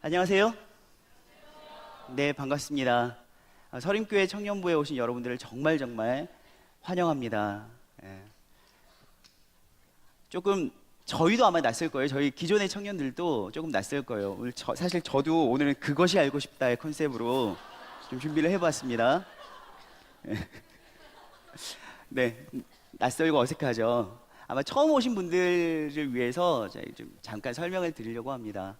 안녕하세요. 네, 반갑습니다. 서림교회 청년부에 오신 여러분들을 정말 환영합니다. 예. 조금 저희도 아마 낯설 거예요. 저희 기존의 청년들도 조금 낯설 거예요. 사실 저도 오늘은 그것이 알고 싶다의 컨셉으로 좀 준비를 해봤습니다. 예. 네, 낯설고 어색하죠. 아마 처음 오신 분들을 위해서 저희 좀 잠깐 설명을 드리려고 합니다.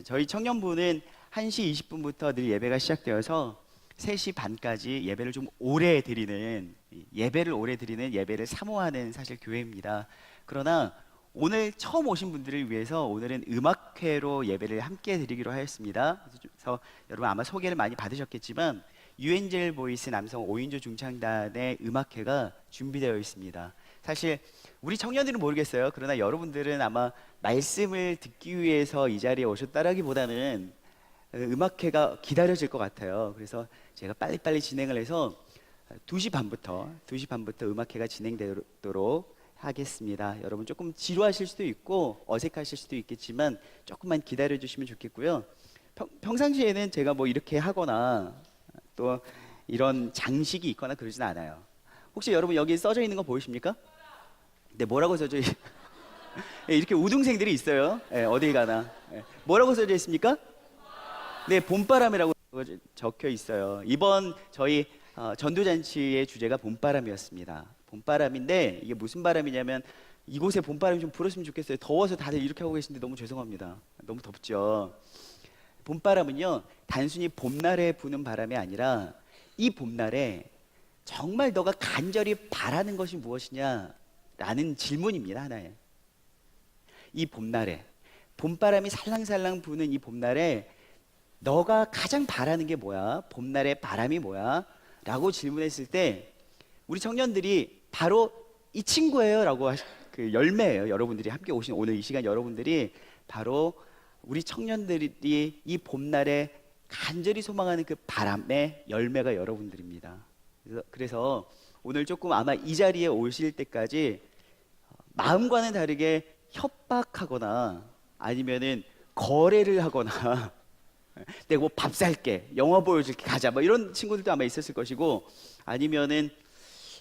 저희 청년부는 1시 20분부터 늘 예배가 시작되어서 3시 반까지 예배를 좀 오래 드리는, 예배를 사모하는 사실 교회입니다. 그러나 오늘 처음 오신 분들을 위해서 오늘은 음악회로 예배를 함께 드리기로 하였습니다. 그래서 여러분 아마 소개를 많이 받으셨겠지만 유엔젤 보이스 남성 5인조 중창단의 음악회가 준비되어 있습니다. 사실 우리 청년들은 모르겠어요. 그러나 여러분들은 아마 말씀을 듣기 위해서 이 자리에 오셨다라기보다는 음악회가 기다려질 것 같아요. 그래서 제가 빨리빨리 진행을 해서 2시 반부터 음악회가 진행되도록 하겠습니다. 여러분 조금 지루하실 수도 있고 어색하실 수도 있겠지만 조금만 기다려 주시면 좋겠고요. 평상시에는 제가 뭐 이렇게 하거나 또 이런 장식이 있거나 그러진 않아요. 혹시 여러분 여기 써져 있는 거 보이십니까? 네, 뭐라고 써져 이렇게 우등생들이 있어요. 네, 어딜 가나. 네, 뭐라고 써져 있습니까? 네, 봄바람이라고 적혀 있어요. 이번 저희 전도잔치의 주제가 봄바람이었습니다. 봄바람인데 이게 무슨 바람이냐면 이곳에 봄바람이 좀 불었으면 좋겠어요. 더워서 다들 이렇게 하고 계신데 너무 죄송합니다. 너무 덥죠. 봄바람은요, 단순히 봄날에 부는 바람이 아니라 이 봄날에 정말 너가 간절히 바라는 것이 무엇이냐 라는 질문입니다. 하나에. 이 봄날에, 봄바람이 살랑살랑 부는 이 봄날에 너가 가장 바라는 게 뭐야? 봄날의 바람이 뭐야? 라고 질문했을 때 우리 청년들이 바로 이 친구예요 라고 그 열매예요. 여러분들이 함께 오신 오늘 이 시간 여러분들이 바로 우리 청년들이 이 봄날에 간절히 소망하는 그 바람의 열매가 여러분들입니다. 그래서 오늘 조금 아마 이 자리에 오실 때까지 마음과는 다르게 협박하거나 아니면은 거래를 하거나 내가 뭐 밥 살게, 영화 보여줄게, 가자 뭐 이런 친구들도 아마 있었을 것이고 아니면은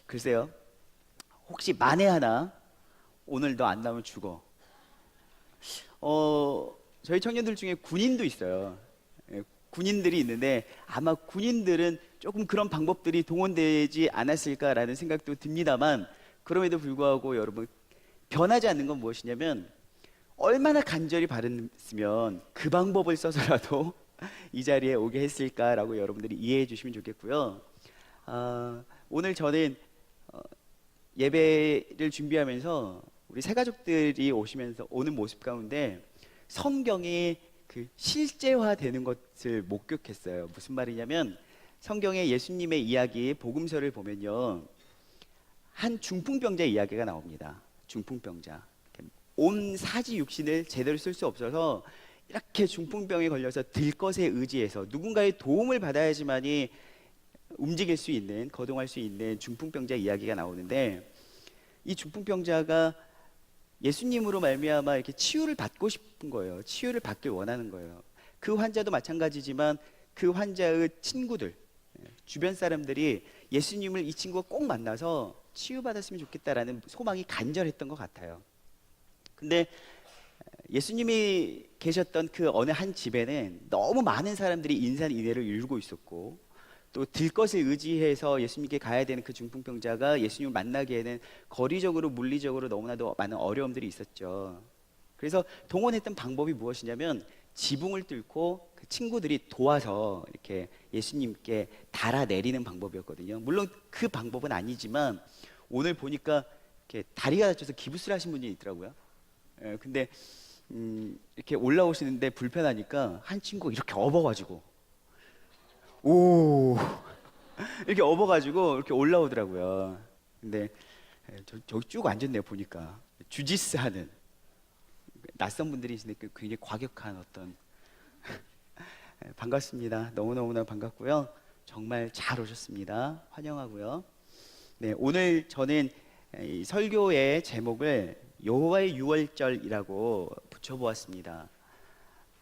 글쎄요, 혹시 만에 하나 오늘 너 안 나오면 죽어. 저희 청년들 중에 군인도 있어요. 예, 군인들이 있는데 아마 군인들은 조금 그런 방법들이 동원되지 않았을까라는 생각도 듭니다만 그럼에도 불구하고 여러분 변하지 않는 건 무엇이냐면 얼마나 간절히 바랬으면 그 방법을 써서라도 이 자리에 오게 했을까라고 여러분들이 이해해 주시면 좋겠고요. 오늘 저는 예배를 준비하면서 우리 새가족들이 오시면서 오는 모습 가운데 성경이 그 실제화되는 것을 목격했어요. 무슨 말이냐면 성경에 예수님의 이야기 복음서를 보면요, 한 중풍병자 이야기가 나옵니다. 중풍병자, 온 사지 육신을 제대로 쓸 수 없어서 이렇게 중풍병에 걸려서 들것에 의지해서 누군가의 도움을 받아야지만이 움직일 수 있는, 거동할 수 있는 중풍병자 이야기가 나오는데 이 중풍병자가 예수님으로 말미암아 이렇게 치유를 받고 싶은 거예요. 치유를 받길 원하는 거예요. 그 환자도 마찬가지지만 그 환자의 친구들, 주변 사람들이 예수님을 이 친구가 꼭 만나서 치유받았으면 좋겠다라는 소망이 간절했던 것 같아요. 근데 예수님이 계셨던 그 어느 한 집에는 너무 많은 사람들이 인산인해를 이루고 있었고 또 들것을 의지해서 예수님께 가야 되는 그 중풍병자가 예수님을 만나기에는 거리적으로 물리적으로 너무나도 많은 어려움들이 있었죠. 그래서 동원했던 방법이 무엇이냐면 지붕을 뚫고 그 친구들이 도와서 이렇게 예수님께 달아내리는 방법이었거든요. 물론 그 방법은 아니지만 오늘 보니까 이렇게 다리가 다쳐서 기부스를 하신 분이 있더라고요. 근데 이렇게 올라오시는데 불편하니까 한 친구가 이렇게 업어가지고 오 이렇게 업어가지고 이렇게 올라오더라고요. 근데 저기 쭉 앉았네요. 보니까 주지스 하는 낯선 분들이시니까 굉장히 과격한 어떤 반갑습니다. 너무너무나 반갑고요. 정말 잘 오셨습니다. 환영하고요. 네, 오늘 저는 이 설교의 제목을 여호와의 유월절이라고 붙여보았습니다.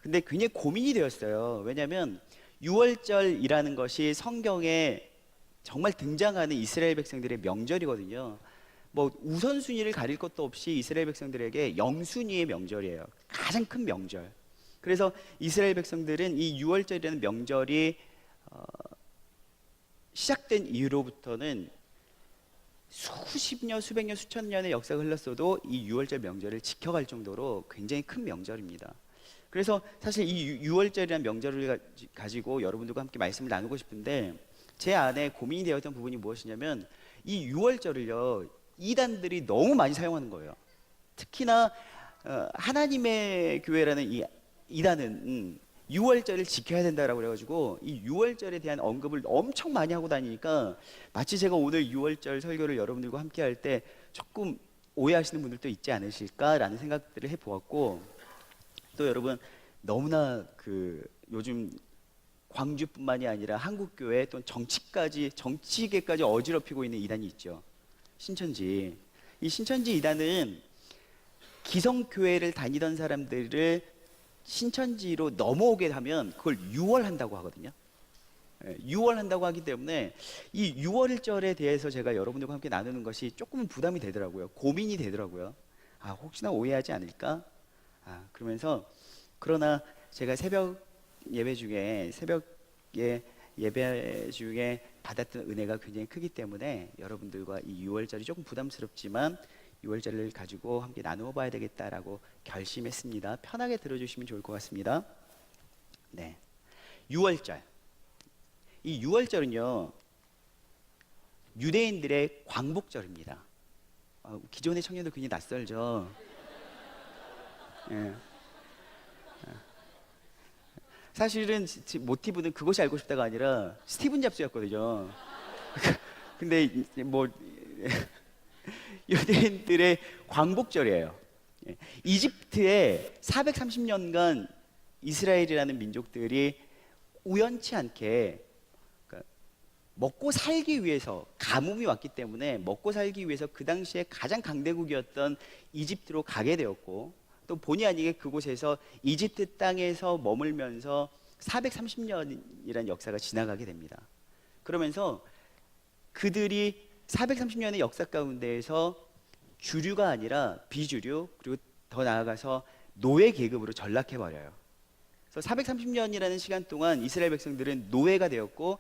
근데 굉장히 고민이 되었어요. 왜냐하면 유월절이라는 것이 성경에 정말 등장하는 이스라엘 백성들의 명절이거든요. 뭐 우선순위를 가릴 것도 없이 이스라엘 백성들에게 영순위의 명절이에요. 가장 큰 명절. 그래서 이스라엘 백성들은 이 유월절이라는 명절이 시작된 이후로부터는 수십 년, 수백 년, 수천 년의 역사가 흘렀어도 이 유월절 명절을 지켜갈 정도로 굉장히 큰 명절입니다. 그래서 사실 이 유월절이라는 명절을 가지고 여러분들과 함께 말씀을 나누고 싶은데, 제 안에 고민이 되었던 부분이 무엇이냐면, 이 유월절을요 이단들이 너무 많이 사용하는 거예요. 특히나 하나님의 교회라는 이 이단은 유월절을 지켜야 된다라고 그래가지고 이 유월절에 대한 언급을 엄청 많이 하고 다니니까 마치 제가 오늘 유월절 설교를 여러분들과 함께 할 때 조금 오해하시는 분들도 있지 않으실까라는 생각들을 해보았고, 또 여러분 너무나 요즘 광주뿐만이 아니라 한국교회 또 정치계까지 어지럽히고 있는 이단이 있죠. 신천지. 이 신천지 이단은 기성교회를 다니던 사람들을 신천지로 넘어오게 하면 그걸 유월한다고 하거든요. 유월한다고 하기 때문에 이 유월절에 대해서 제가 여러분들과 함께 나누는 것이 조금은 부담이 되더라고요. 고민이 되더라고요. 혹시나 오해하지 않을까? 그러면서 그러나 제가 새벽에 예배 중에 받았던 은혜가 굉장히 크기 때문에 여러분들과 이 유월절이 조금 부담스럽지만 유월절을 가지고 함께 나누어 봐야 되겠다라고 결심했습니다. 편하게 들어주시면 좋을 것 같습니다. 네, 유월절. 이 유월절은요 유대인들의 광복절입니다. 기존의 청년들 굉장히 낯설죠. 예. 사실은 모티브는 그것이 알고 싶다가 아니라 스티븐 잡스였거든요. 근데 뭐 유대인들의 광복절이에요. 이집트에 430년간 이스라엘이라는 민족들이 우연치 않게 먹고 살기 위해서 가뭄이 왔기 때문에 먹고 살기 위해서 그 당시에 가장 강대국이었던 이집트로 가게 되었고, 또 본의 아니게 그곳에서 이집트 땅에서 머물면서 430년이라는 역사가 지나가게 됩니다. 그러면서 그들이 430년의 역사 가운데에서 주류가 아니라 비주류, 그리고 더 나아가서 노예 계급으로 전락해버려요. 그래서 430년이라는 시간 동안 이스라엘 백성들은 노예가 되었고,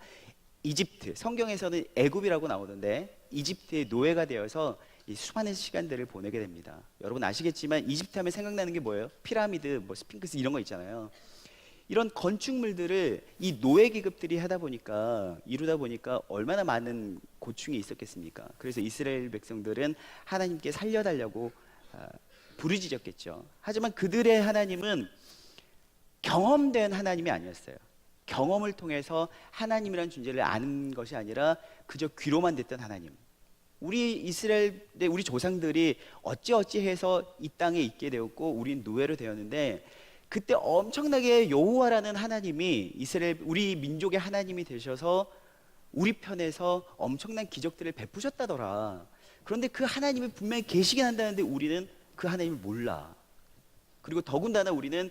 이집트, 성경에서는 애굽이라고 나오는데 이집트의 노예가 되어서 이 수많은 시간들을 보내게 됩니다. 여러분 아시겠지만 이집트 하면 생각나는 게 뭐예요? 피라미드, 뭐 스핑크스 이런 거 있잖아요. 이런 건축물들을 이 노예 계급들이 이루다 보니까 얼마나 많은 고충이 있었겠습니까? 그래서 이스라엘 백성들은 하나님께 살려달라고 부르짖었겠죠. 하지만 그들의 하나님은 경험된 하나님이 아니었어요. 경험을 통해서 하나님이라는 존재를 아는 것이 아니라 그저 귀로만 듣던 하나님. 우리 조상들이 어찌어찌해서 이 땅에 있게 되었고 우린 노예로 되었는데, 그때 엄청나게 여호와라는 하나님이 우리 민족의 하나님이 되셔서 우리 편에서 엄청난 기적들을 베푸셨다더라. 그런데 그 하나님이 분명히 계시긴 한다는데 우리는 그 하나님을 몰라. 그리고 더군다나 우리는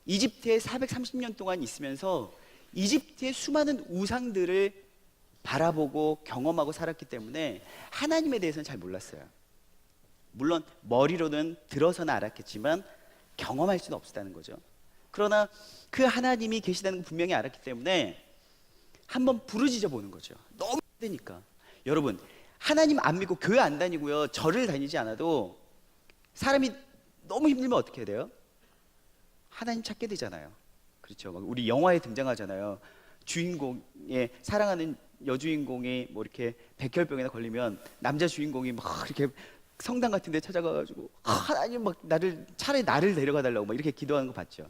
이집트에 430년 동안 있으면서 이집트의 수많은 우상들을 바라보고 경험하고 살았기 때문에 하나님에 대해서는 잘 몰랐어요. 물론 머리로는 들어서는 알았겠지만 경험할 수는 없었다는 거죠. 그러나 그 하나님이 계시다는 걸 분명히 알았기 때문에 한번 부르짖어 보는 거죠. 너무 힘드니까. 여러분, 하나님 안 믿고 교회 안 다니고요, 절을 다니지 않아도 사람이 너무 힘들면 어떻게 해야 돼요? 하나님 찾게 되잖아요. 그렇죠. 우리 영화에 등장하잖아요. 주인공의 사랑하는 여주인공이 뭐 이렇게 백혈병이나 걸리면 남자 주인공이 막 이렇게 성당 같은 데 찾아가가지고 하나님 막 차라리 나를 데려가 달라고 막 이렇게 기도하는 거 봤죠.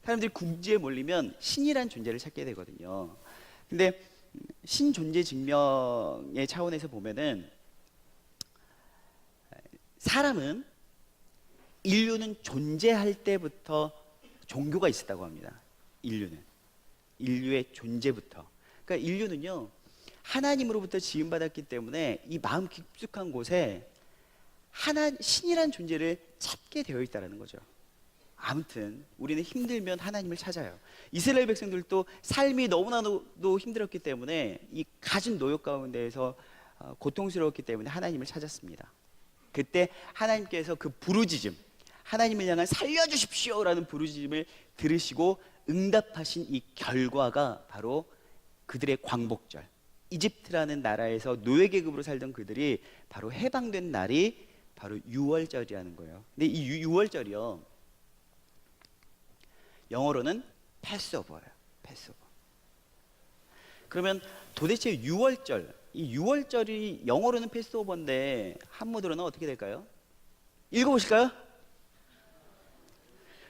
사람들이 궁지에 몰리면 신이란 존재를 찾게 되거든요. 근데 신 존재 증명의 차원에서 보면은 인류는 존재할 때부터 종교가 있었다고 합니다. 인류의 존재부터. 그러니까 인류는요, 하나님으로부터 지음받았기 때문에 이 마음 깊숙한 곳에 신이란 존재를 찾게 되어 있다는 거죠. 아무튼 우리는 힘들면 하나님을 찾아요. 이스라엘 백성들도 삶이 너무나도 힘들었기 때문에 이 가진 노역 가운데에서 고통스러웠기 때문에 하나님을 찾았습니다. 그때 하나님께서 그 부르짖음, 하나님을 향한 살려주십시오라는 부르짖음을 들으시고 응답하신 이 결과가 바로 그들의 광복절, 이집트라는 나라에서 노예 계급으로 살던 그들이 바로 해방된 날이 바로 유월절이라는 거예요. 근데 이 유월절이요, 영어로는 패스오버예요. 패스오버. 그러면 도대체 유월절, 이 유월절이 영어로는 패스오버인데 한문으로는 어떻게 될까요? 읽어보실까요?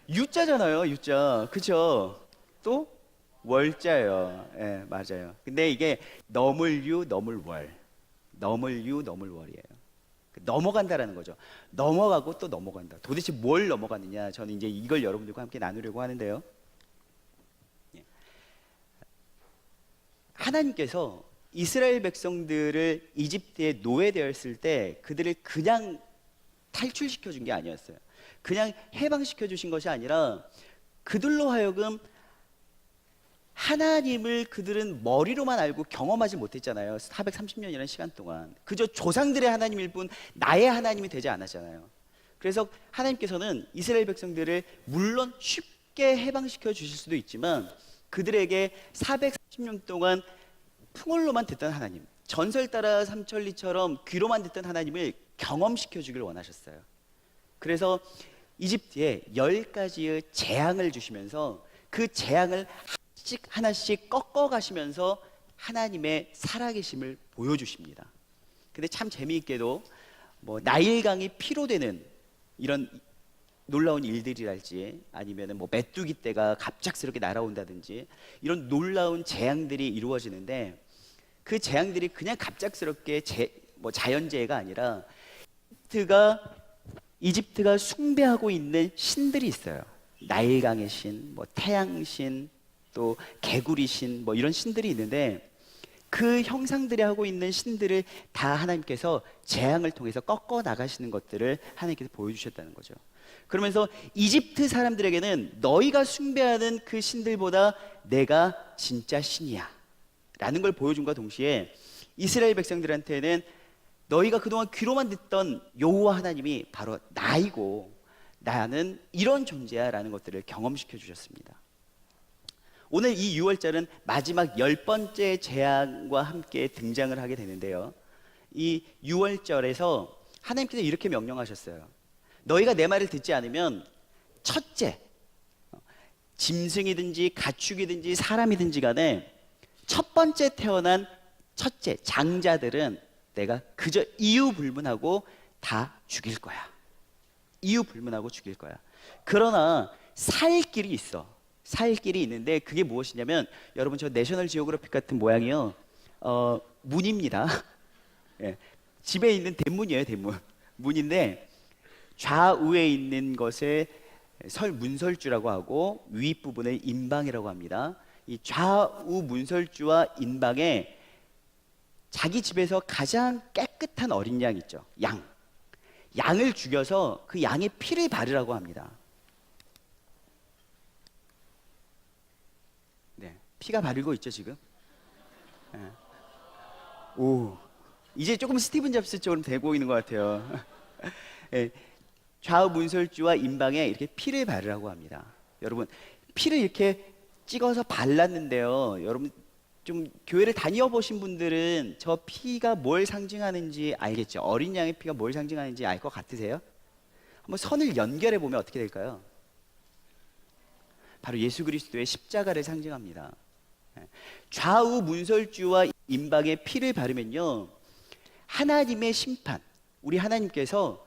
유자잖아요, 유자. 그쵸? 또 월자예요. 예, 맞아요. 근데 이게 넘을 유, 넘을 월. 넘을 유, 넘을 월이에요. 넘어간다라는 거죠. 넘어가고 또 넘어간다. 도대체 뭘 넘어가느냐? 저는 이제 이걸 여러분들과 함께 나누려고 하는데요. 하나님께서 이스라엘 백성들을 이집트에 노예되었을 때 그들을 그냥 탈출시켜 준 게 아니었어요. 그냥 해방시켜 주신 것이 아니라 그들로 하여금 하나님을 그들은 머리로만 알고 경험하지 못했잖아요. 430년이라는 시간 동안 그저 조상들의 하나님일 뿐 나의 하나님이 되지 않았잖아요. 그래서 하나님께서는 이스라엘 백성들을 물론 쉽게 해방시켜 주실 수도 있지만 그들에게 430년 동안 풍월로만 듣던 하나님, 전설 따라 삼천리처럼 귀로만 듣던 하나님을 경험시켜 주길 원하셨어요. 그래서 이집트에 10가지의 재앙을 주시면서 그 재앙을 하나씩 꺾어 가시면서 하나님의 살아계심을 보여주십니다. 근데 참 재미있게도 뭐 나일강이 피로 되는 이런 놀라운 일들이랄지 아니면 뭐 메뚜기 떼가 갑작스럽게 날아온다든지 이런 놀라운 재앙들이 이루어지는데 그 재앙들이 그냥 갑작스럽게 자연재해가 아니라 이집트가 숭배하고 있는 신들이 있어요. 나일강의 신, 뭐 태양신, 또 개구리 신, 뭐 이런 신들이 있는데 그 형상들이 하고 있는 신들을 다 하나님께서 재앙을 통해서 꺾어 나가시는 것들을 하나님께서 보여주셨다는 거죠. 그러면서 이집트 사람들에게는 너희가 숭배하는 그 신들보다 내가 진짜 신이야 라는 걸 보여준과 동시에 이스라엘 백성들한테는 너희가 그동안 귀로만 듣던 여호와 하나님이 바로 나이고 나는 이런 존재야 라는 것들을 경험시켜 주셨습니다. 오늘 이 6월절은 마지막 10번째 재앙과 함께 등장을 하게 되는데요. 이 6월절에서 하나님께서 이렇게 명령하셨어요. 너희가 내 말을 듣지 않으면 첫째, 짐승이든지 가축이든지 사람이든지 간에 첫 번째 태어난 첫째, 장자들은 내가 그저 이유 불문하고 다 죽일 거야. 이유 불문하고 죽일 거야. 그러나 살 길이 있어. 살 길이 있는데 그게 무엇이냐면 여러분 저 내셔널 지오그래픽 같은 모양이요. 문입니다. 예, 집에 있는 대문이에요. 대문. 문인데 좌우에 있는 것을 문설주라고 하고 윗부분을 인방이라고 합니다. 이 좌우 문설주와 인방에 자기 집에서 가장 깨끗한 어린 양 있죠. 양을 죽여서 그 양의 피를 바르라고 합니다. 네, 피가 바르고 있죠 지금. 네. 오, 이제 조금 스티븐 잡스 쪽으로 되고 있는 것 같아요. 네, 좌우 문설주와 인방에 이렇게 피를 바르라고 합니다. 여러분 피를 이렇게 찍어서 발랐는데요. 여러분 좀 교회를 다녀보신 분들은 저 피가 뭘 상징하는지 알겠죠? 어린 양의 피가 뭘 상징하는지 알 것 같으세요? 한번 선을 연결해 보면 어떻게 될까요? 바로 예수 그리스도의 십자가를 상징합니다. 좌우 문설주와 인방에 피를 바르면요, 하나님의 심판, 우리 하나님께서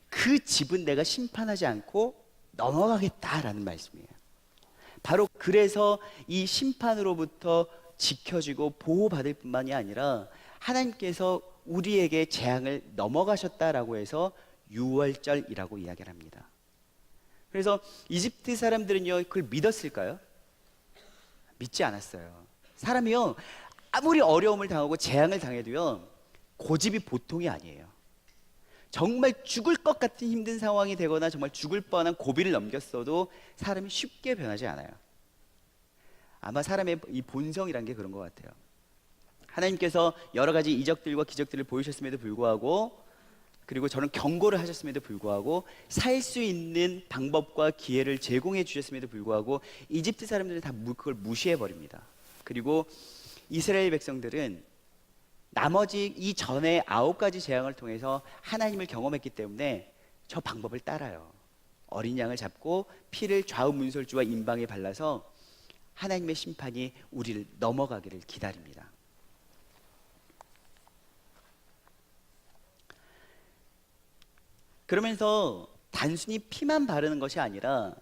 그 집은 내가 심판하지 않고 넘어가겠다라는 말씀이에요. 바로 그래서 이 심판으로부터 지켜지고 보호받을 뿐만이 아니라 하나님께서 우리에게 재앙을 넘어가셨다라고 해서 유월절이라고 이야기를 합니다. 그래서 이집트 사람들은요 그걸 믿었을까요? 믿지 않았어요. 사람이요 아무리 어려움을 당하고 재앙을 당해도요 고집이 보통이 아니에요. 정말 죽을 것 같은 힘든 상황이 되거나 정말 죽을 뻔한 고비를 넘겼어도 사람이 쉽게 변하지 않아요. 아마 사람의 이 본성이란 게 그런 것 같아요. 하나님께서 여러 가지 이적들과 기적들을 보이셨음에도 불구하고, 그리고 저는 경고를 하셨음에도 불구하고, 살 수 있는 방법과 기회를 제공해 주셨음에도 불구하고 이집트 사람들은 다 그걸 무시해 버립니다. 그리고 이스라엘 백성들은 나머지 이 전에 9가지 재앙을 통해서 하나님을 경험했기 때문에 저 방법을 따라요. 어린 양을 잡고 피를 좌우 문설주와 임방에 발라서 하나님의 심판이 우리를 넘어가기를 기다립니다. 그러면서 단순히 피만 바르는 것이 아니라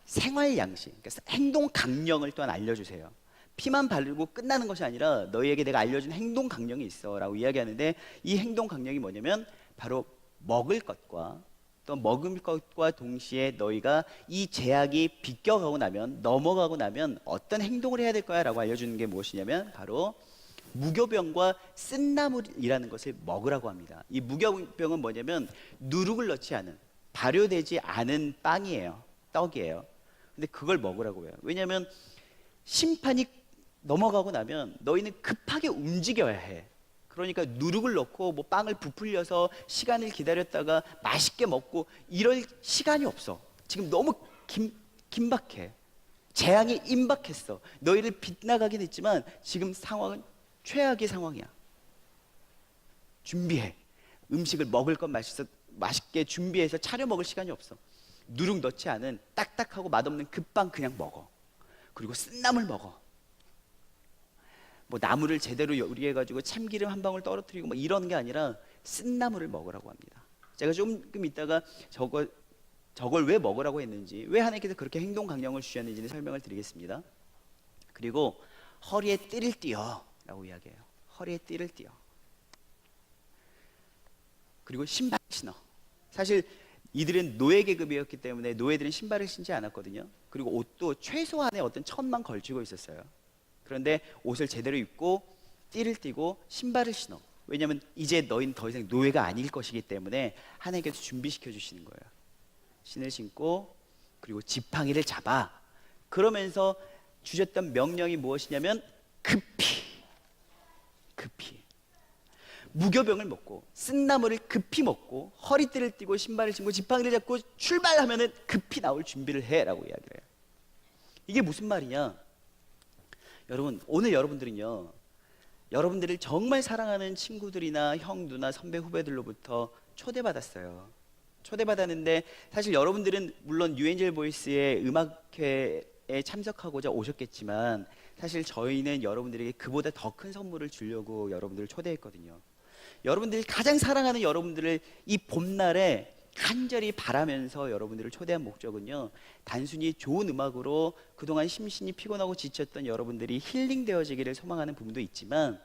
생활 양식, 그러니까 행동 강령을 또한 알려주세요. 피만 바르고 끝나는 것이 아니라 너희에게 내가 알려준 행동 강령이 있어 라고 이야기하는데, 이 행동 강령이 뭐냐면 바로 먹을 것과 또 먹을 것과 동시에 너희가 이 제약이 비껴가고 나면, 넘어가고 나면 어떤 행동을 해야 될 거야 라고 알려주는 게 무엇이냐면 바로 무교병과 쓴나물이라는 것을 먹으라고 합니다. 이 무교병은 뭐냐면 누룩을 넣지 않은, 발효되지 않은 빵이에요. 떡이에요. 근데 그걸 먹으라고 해요. 왜냐하면 심판이 넘어가고 나면 너희는 급하게 움직여야 해. 그러니까 누룩을 넣고 뭐 빵을 부풀려서 시간을 기다렸다가 맛있게 먹고 이럴 시간이 없어. 지금 너무 긴박해. 재앙이 임박했어. 너희를 빗나가긴 했지만 지금 상황은 최악의 상황이야. 준비해. 음식을 먹을 것 맛있게 준비해서 차려 먹을 시간이 없어. 누룩 넣지 않은 딱딱하고 맛없는 그 빵 그냥 먹어. 그리고 쓴나물 먹어. 뭐 나물을 제대로 요리해가지고 참기름 한 방울 떨어뜨리고 뭐 이런 게 아니라 쓴나물을 먹으라고 합니다. 제가 조금 있다가 저걸 왜 먹으라고 했는지, 왜 하나님께서 그렇게 행동 강령을 주셨는지는 설명을 드리겠습니다. 그리고 허리에 띠를 띠어 라고 이야기해요. 허리에 띠를 띠어. 그리고 신발 신어. 사실 이들은 노예 계급이었기 때문에 노예들은 신발을 신지 않았거든요. 그리고 옷도 최소한의 어떤 천만 걸치고 있었어요. 그런데 옷을 제대로 입고 띠를 띠고 신발을 신어. 왜냐하면 이제 너희는 더 이상 노예가 아닐 것이기 때문에 하나님께서 준비시켜 주시는 거예요. 신을 신고 그리고 지팡이를 잡아. 그러면서 주셨던 명령이 무엇이냐면 급히 무교병을 먹고 쓴나물을 급히 먹고 허리띠를 띠고 신발을 신고 지팡이를 잡고 출발하면은 급히 나올 준비를 해라고 이야기를 해요. 이게 무슨 말이냐? 여러분, 오늘 여러분들은요, 여러분들을 정말 사랑하는 친구들이나 형, 누나, 선배, 후배들로부터 초대받았어요. 초대받았는데 사실 여러분들은 물론 유엔젤 보이스의 음악회에 참석하고자 오셨겠지만 사실 저희는 여러분들에게 그보다 더 큰 선물을 주려고 여러분들을 초대했거든요. 여러분들이 가장 사랑하는 여러분들을 이 봄날에 간절히 바라면서 여러분들을 초대한 목적은요, 단순히 좋은 음악으로 그동안 심신이 피곤하고 지쳤던 여러분들이 힐링되어지기를 소망하는 부분도 있지만,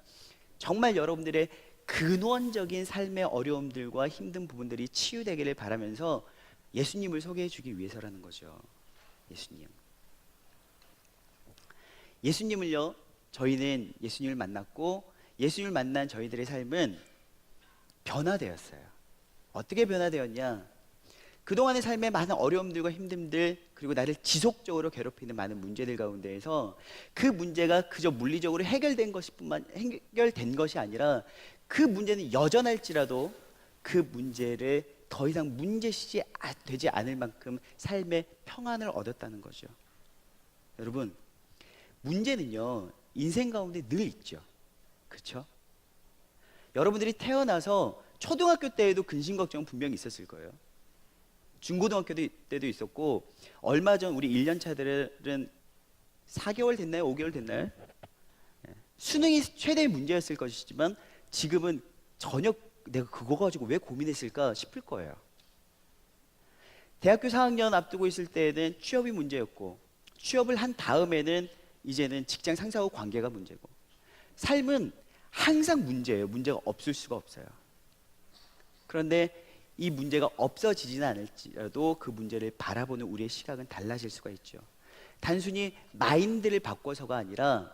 정말 여러분들의 근원적인 삶의 어려움들과 힘든 부분들이 치유되기를 바라면서 예수님을 소개해 주기 위해서라는 거죠. 예수님을요, 저희는 예수님을 만났고 예수님을 만난 저희들의 삶은 변화되었어요. 어떻게 변화되었냐? 그동안의 삶의 많은 어려움들과 힘듦들, 그리고 나를 지속적으로 괴롭히는 많은 문제들 가운데에서 그 문제가 그저 물리적으로 해결된 것이 아니라 그 문제는 여전할지라도 그 문제를 더 이상 문제시지 되지 않을 만큼 삶의 평안을 얻었다는 거죠. 여러분, 문제는요, 인생 가운데 늘 있죠. 그렇죠? 여러분들이 태어나서 초등학교 때에도 근심 걱정은 분명히 있었을 거예요. 중고등학교 때도 있었고, 얼마 전 우리 1년 차들은 4개월 됐나요? 5개월 됐나요? 수능이 최대의 문제였을 것이지만 지금은 전혀 내가 그거 가지고 왜 고민했을까 싶을 거예요. 대학교 4학년 앞두고 있을 때에는 취업이 문제였고, 취업을 한 다음에는 이제는 직장 상사하고 관계가 문제고, 삶은 항상 문제예요. 문제가 없을 수가 없어요. 그런데 이 문제가 없어지지는 않을지라도 그 문제를 바라보는 우리의 시각은 달라질 수가 있죠. 단순히 마인드를 바꿔서가 아니라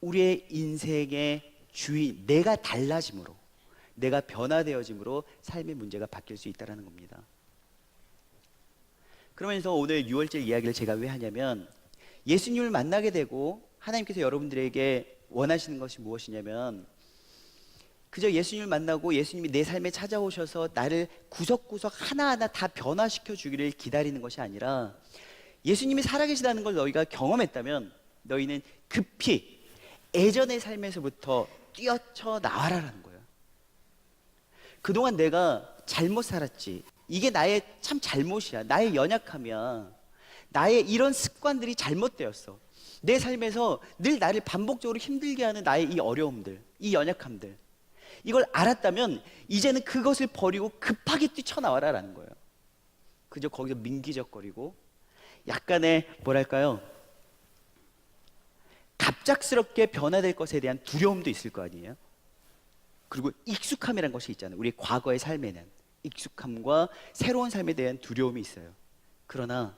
우리의 인생의 주인, 내가 달라짐으로, 내가 변화되어짐으로 삶의 문제가 바뀔 수 있다는 겁니다. 그러면서 오늘 6월절 이야기를 제가 왜 하냐면, 예수님을 만나게 되고 하나님께서 여러분들에게 원하시는 것이 무엇이냐면, 그저 예수님을 만나고 예수님이 내 삶에 찾아오셔서 나를 구석구석 하나하나 다 변화시켜 주기를 기다리는 것이 아니라, 예수님이 살아계시다는 걸 너희가 경험했다면 너희는 급히 예전의 삶에서부터 뛰어쳐 나와라라는 거예요. 그동안 내가 잘못 살았지, 이게 나의 참 잘못이야, 나의 연약함이야, 나의 이런 습관들이 잘못되었어, 내 삶에서 늘 나를 반복적으로 힘들게 하는 나의 이 어려움들, 이 연약함들, 이걸 알았다면 이제는 그것을 버리고 급하게 뛰쳐나와라라는 거예요. 그저 거기서 민기적거리고 약간의 뭐랄까요, 갑작스럽게 변화될 것에 대한 두려움도 있을 거 아니에요. 그리고 익숙함이란 것이 있잖아요. 우리 과거의 삶에는 익숙함과 새로운 삶에 대한 두려움이 있어요. 그러나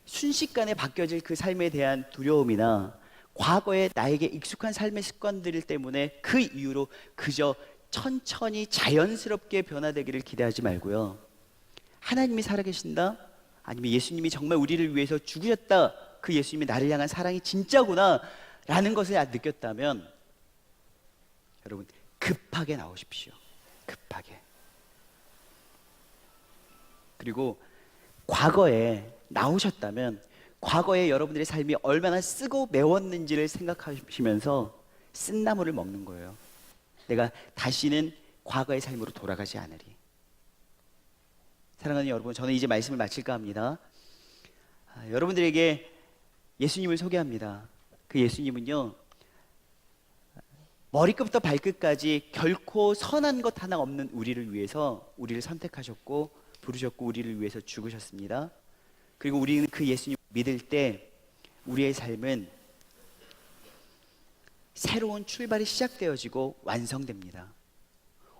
순식간에 바뀌어질 그 삶에 대한 두려움이나 과거에 나에게 익숙한 삶의 습관들 때문에 그 이후로 그저 천천히 자연스럽게 변화되기를 기대하지 말고요, 하나님이 살아계신다, 아니면 예수님이 정말 우리를 위해서 죽으셨다, 그 예수님이 나를 향한 사랑이 진짜구나 라는 것을 느꼈다면 여러분 급하게 나오십시오. 급하게. 그리고 과거에 나오셨다면 과거에 여러분들의 삶이 얼마나 쓰고 매웠는지를 생각하시면서 쓴나물을 먹는 거예요. 내가 다시는 과거의 삶으로 돌아가지 않으리. 사랑하는 여러분, 저는 이제 말씀을 마칠까 합니다. 여러분들에게 예수님을 소개합니다. 그 예수님은요, 머리끝부터 발끝까지 결코 선한 것 하나 없는 우리를 위해서 우리를 선택하셨고 부르셨고 우리를 위해서 죽으셨습니다. 그리고 우리는 그 예수님을 믿을 때 우리의 삶은 새로운 출발이 시작되어지고 완성됩니다.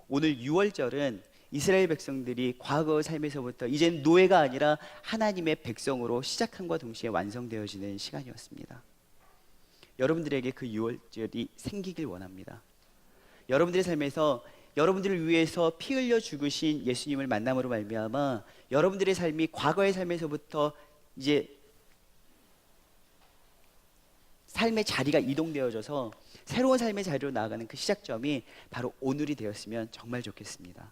오늘 6월절은 이스라엘 백성들이 과거 삶에서부터 이젠 노예가 아니라 하나님의 백성으로 시작함과 동시에 완성되어지는 시간이었습니다. 여러분들에게 그 6월절이 생기길 원합니다. 여러분들의 삶에서 여러분들을 위해서 피 흘려 죽으신 예수님을 만남으로 말미암아 여러분들의 삶이 과거의 삶에서부터 이제 삶의 자리가 이동되어져서 새로운 삶의 자리로 나아가는 그 시작점이 바로 오늘이 되었으면 정말 좋겠습니다.